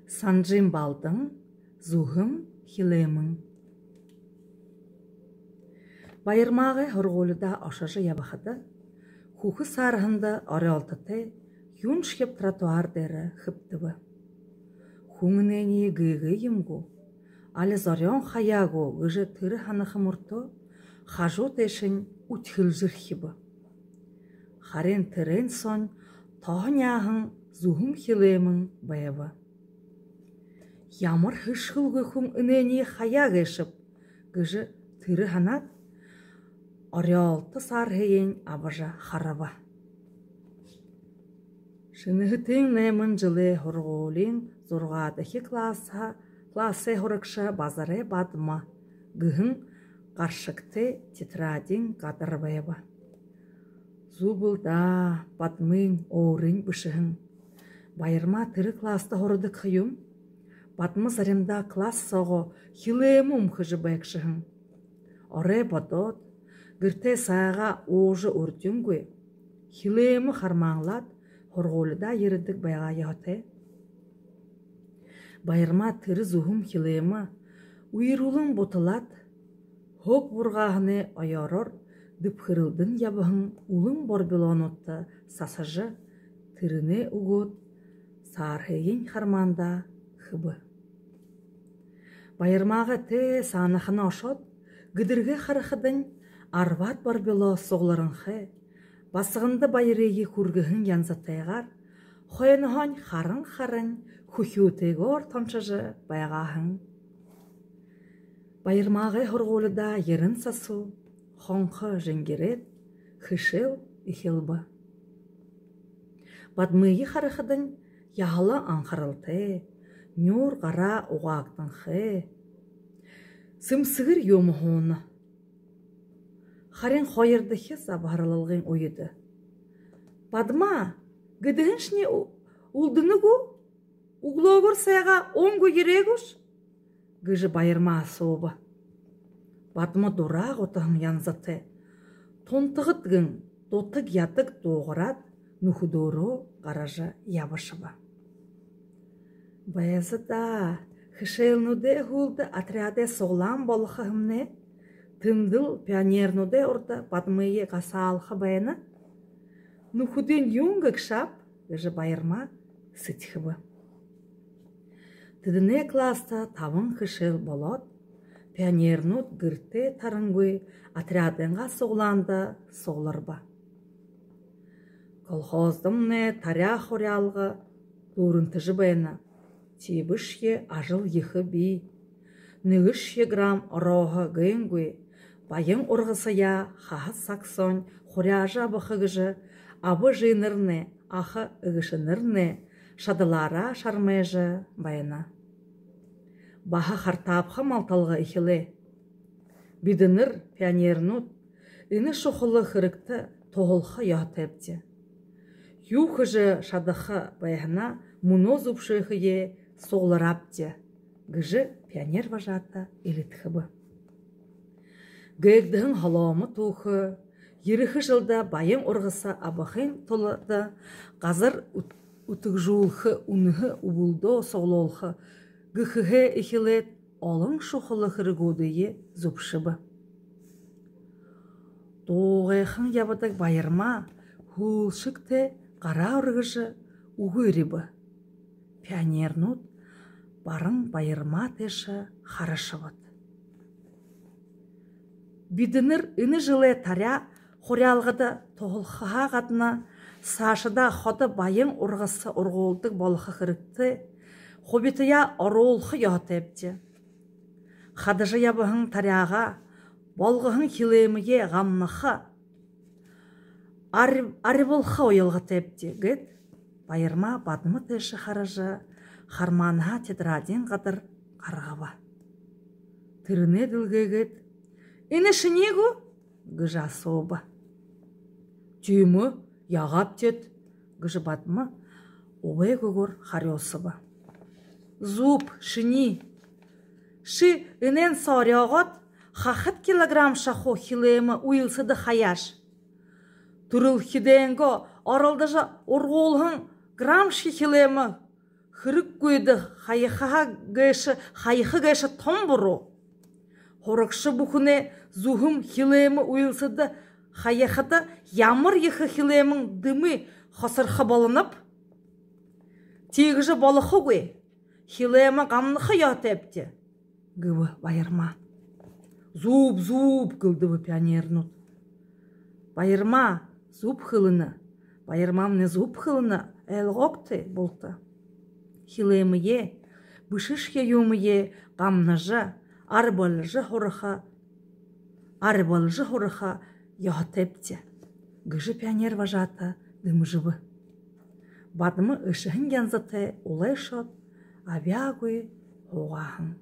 Санжим балдың, зухым хилемің. Байырмағы ғырғолыда ашажы ябақыды, хухы сарғынды аралтыты, юн шхеп тротуар дәрі хыптыбы. Хуңынені гыгы емгу, алі зарян хаягу ғыжы түрі ханықы мұрты, хажу тәшін үтхіл жүрхібі. Харен түрен сон, тағын яғын зухым хилемің байыбы. Ямыр хышқылғы хуң үнені хаяг ешіп, ғыжы түрі ханат, арялты сархейін абажа харaba. Шынығытың нәмін жылы ғырғолин зорғадығы классы ғырықшы базары бадыма, ғығын қаршықты тетрадин қадыр байыба. Зубылда бадмың орын бұшығын. Байырма түрі класты ғырды қиым, бадмы зарымда класс соғы хилемім қыжы байқшығын. Орай бадот, гірте сайға оғжы үрдіңгі, хилемі қармаңлад, ғырғолыда ерідік байға яғыты. Байырма түрі зұғым хилемі, ұйырулың бұтылад, хоқ бұрғағыны айарыр, дүпхірілдің ябығын ұлың борбелонытты сасажы, түріне ұғыд, сархейін қарманда хыбы. Байырмағы те санықын ашот, гідіргі қарықыдың арват борбело соғларынғы, басығынды байырегі күргіхін янзатайғар, қойыныған қарын-қарын күхютегор тоншыжы байғағын. Байырмағы ғырғолыда ерін сасу, қонқы жеңгерет, хышыл ихилбы. Бадмыйы қарықыдың яғылы аңқырылты, нюр қара уғақтыңқы, сымсығыр емұғыны. Харин қойырдығы забарылылғын ойыды. Бадма, гідігін шіне ұлдыны ғу? Углогыр сайға оңғы керегіш? Гіжі байырма соғы. Бадма дурақ отығын янзаты. Тонтығытгын дотық ятық доғырат, нүхудору қаражы ябышыбы. Байызы да, хышелнуде ғулды отряде соғлан болықығымне, тымдыл пионернуде орда бадмыйы қасалқы байыны, нүхуден юңгі кшап, гіжі байырма сытхыбы. Тідіне класста тавын хышел болот, пионернуд гірте тарыңгөй отрядынға соғланды соғларба. Колхоздымне таря хорялғы дұрынтыжы байына, тибішке ажыл ехы бей, нүгішке грам ороғы гүйінгөй, байын ұрғысыя хағы саксон хоряжы абықығыжы, абы жинырны, ахы үгішінырны, шадылара шармайжы байына. Баха хартапқы малталғы ихілі. Бидінір пионернуд, іні шоқылы қырықты тоғылқы яғтепті. Юқыжы шадықы байына мұно зұпшықые соғларапты. Гіжі пионер важата елітхібі. Гэгдігін халауымы тұқы, еріхі жылда байын ұрғысы абықын толыды, қазір үтік жуылқы ұнығы ұбылды соғлолқы, гіхіге ихілет олың шоқылы қырғудыйы зұпшыбы. Тоғайқын ябыдық байырма, хулшыкте қара ұрғыжы ұғырыбы. Пионернуд барын байырма теші қарышыбыд. Бидінір үні жылы таря хорялғыды тоғылқыға қадына сашыда ходы байын ұрғысы ұрғолдық болықы қырықты, хобитыя оролқы яғтепті. Қадыжы ябығын таряға, болғығын хилеміге ғамнықы, арыбылқы ойылғы тепті. Гід, байырма бадымы теші қарыжы, харманға тетрадин қадыр қарғаба. Түріне дүлгегід, «Іні шынегу?» гыжа соба. «Түйімі яғап тет?» гыжы бадымы овай көгір харесыба. «Зуб, шыни?» «Шы інен саряғат хахыт килограмм шахо хилемі уйылсыды хаяш. Турыл хиденго арылдыжа орғолғын грамм ши хилемі хырык көйді хайықы гайшы том бұру. Хорықшы бұхыне зухым хилемі уйлсыды хайықыды ямыр ехы хилемің дымы хасырқы балынып. Тегіжі балықы көй, хилемі қамнықы ятепті. Гывы байырма. Зуб кылды бы пионернут. Байырма зуб хылыны, байырмамны зуб хылыны әлғоқты болты. Хилемі е, бышышке юмы е, қамныжы, арбалыжы хорыха ятепті. Гыжы пионер важата дымы жывы. Бадымы ышығын янзаты олай шот, авиагуй оғағын.